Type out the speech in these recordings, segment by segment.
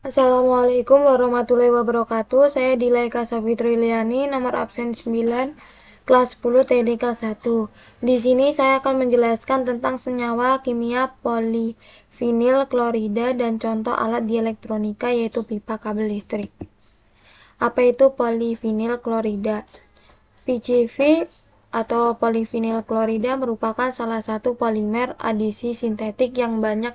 Assalamualaikum warahmatullahi wabarakatuh. Saya Dilaika Safitri Liani, nomor absen 9, kelas 10 TDK 1. Di sini saya akan menjelaskan tentang senyawa kimia polivinil klorida dan contoh alat di elektronika yaitu pipa kabel listrik. Apa itu polivinil klorida? PCV atau polivinil klorida merupakan salah satu polimer adisi sintetik yang banyak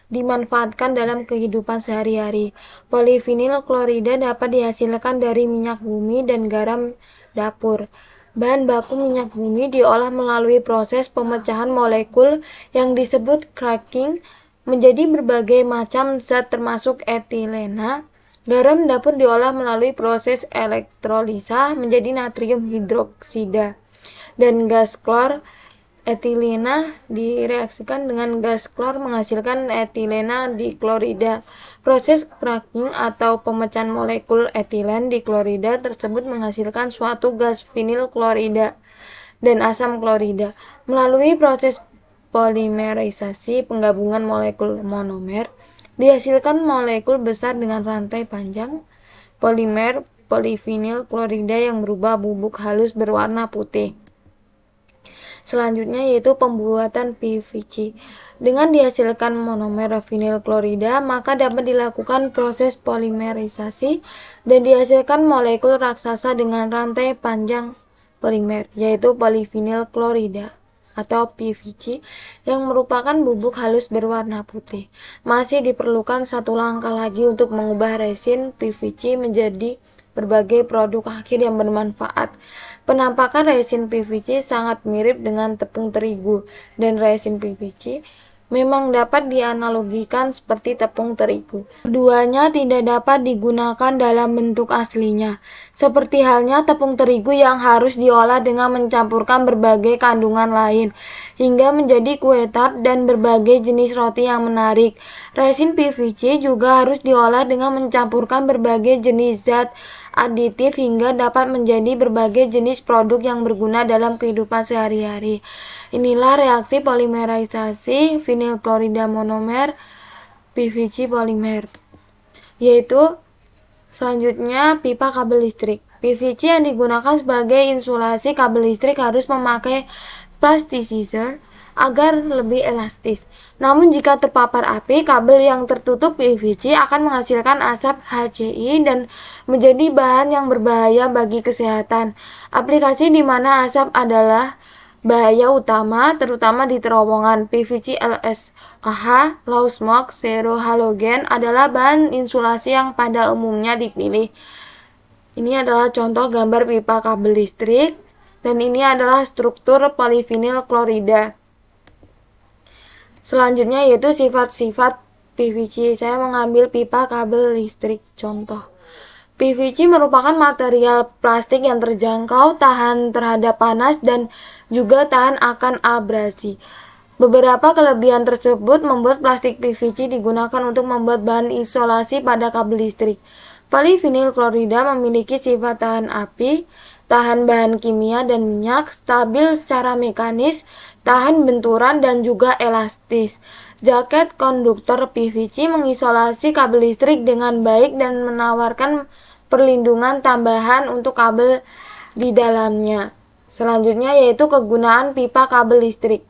dimanfaatkan dalam kehidupan sehari-hari. Polivinil klorida dapat dihasilkan dari minyak bumi dan garam dapur. Bahan baku minyak bumi diolah melalui proses pemecahan molekul yang disebut cracking menjadi berbagai macam zat termasuk etilena. Garam dapur diolah melalui proses elektrolisa menjadi natrium hidroksida, dan gas klor etilena direaksikan dengan gas klor menghasilkan etilena diklorida. Proses cracking atau pemecahan molekul etilen diklorida tersebut menghasilkan suatu gas vinil klorida dan asam klorida. Melalui proses polimerisasi penggabungan molekul monomer, dihasilkan molekul besar dengan rantai panjang polimer polivinil klorida yang berubah bubuk halus berwarna putih. Selanjutnya yaitu pembuatan PVC. Dengan dihasilkan monomer vinil klorida, maka dapat dilakukan proses polimerisasi dan dihasilkan molekul raksasa dengan rantai panjang polimer, yaitu polivinil klorida atau PVC yang merupakan bubuk halus berwarna putih. Masih diperlukan satu langkah lagi untuk mengubah resin PVC menjadi berbagai produk akhir yang bermanfaat. Penampakan resin PVC sangat mirip dengan tepung terigu, dan resin PVC memang dapat dianalogikan seperti tepung terigu. Keduanya tidak dapat digunakan dalam bentuk aslinya, seperti halnya tepung terigu yang harus diolah dengan mencampurkan berbagai kandungan lain, hingga menjadi kue tart dan berbagai jenis roti yang menarik. Resin PVC juga harus diolah dengan mencampurkan berbagai jenis zat aditif hingga dapat menjadi berbagai jenis produk yang berguna dalam kehidupan sehari-hari. Inilah reaksi polimerisasi vinil klorida monomer PVC polimer. Yaitu selanjutnya pipa kabel listrik. PVC yang digunakan sebagai insulasi kabel listrik harus memakai plasticizer agar lebih elastis. Namun jika terpapar api, kabel yang tertutup PVC akan menghasilkan asap HCI dan menjadi bahan yang berbahaya bagi kesehatan. Aplikasi di mana asap adalah bahaya utama, terutama di terowongan. PVC LSAH, low smoke, zero halogen adalah bahan insulasi yang pada umumnya dipilih. Ini adalah contoh gambar pipa kabel listrik, dan ini adalah struktur polivinil klorida. Selanjutnya yaitu sifat-sifat PVC. Saya mengambil pipa kabel listrik contoh. PVC merupakan material plastik yang terjangkau, tahan terhadap panas, dan juga tahan akan abrasi. Beberapa kelebihan tersebut membuat plastik PVC digunakan untuk membuat bahan isolasi pada kabel listrik. Polivinil klorida memiliki sifat tahan api, tahan bahan kimia dan minyak, stabil secara mekanis, tahan benturan, dan juga elastis. Jaket konduktor PVC mengisolasi kabel listrik dengan baik dan menawarkan perlindungan tambahan untuk kabel di dalamnya. Selanjutnya yaitu kegunaan pipa kabel listrik.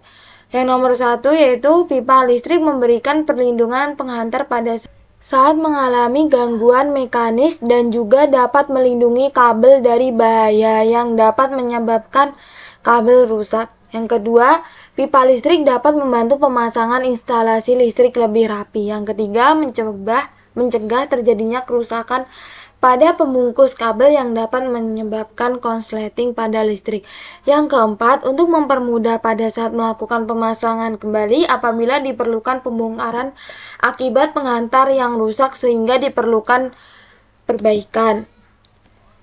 Yang nomor 1 yaitu pipa listrik memberikan perlindungan penghantar pada saat mengalami gangguan mekanis dan juga dapat melindungi kabel dari bahaya yang dapat menyebabkan kabel rusak. Yang kedua, pipa listrik dapat membantu pemasangan instalasi listrik lebih rapi. Yang ketiga, mencegah terjadinya kerusakan pada pembungkus kabel yang dapat menyebabkan konsleting pada listrik. Yang keempat, untuk mempermudah pada saat melakukan pemasangan kembali apabila diperlukan pembongkaran akibat penghantar yang rusak sehingga diperlukan perbaikan.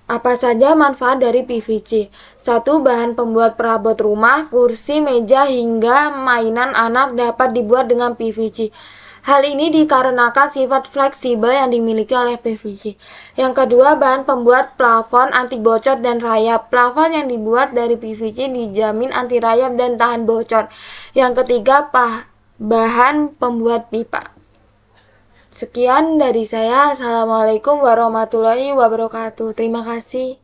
Apa saja manfaat dari PVC? 1. Bahan pembuat perabot rumah, kursi, meja, hingga mainan anak dapat dibuat dengan PVC. Hal ini dikarenakan sifat fleksibel yang dimiliki oleh PVC. Yang kedua, bahan pembuat plafon anti bocor dan rayap. Plafon yang dibuat dari PVC dijamin anti rayap dan tahan bocor. Yang ketiga, bahan pembuat pipa. Sekian dari saya. Assalamualaikum warahmatullahi wabarakatuh. Terima kasih.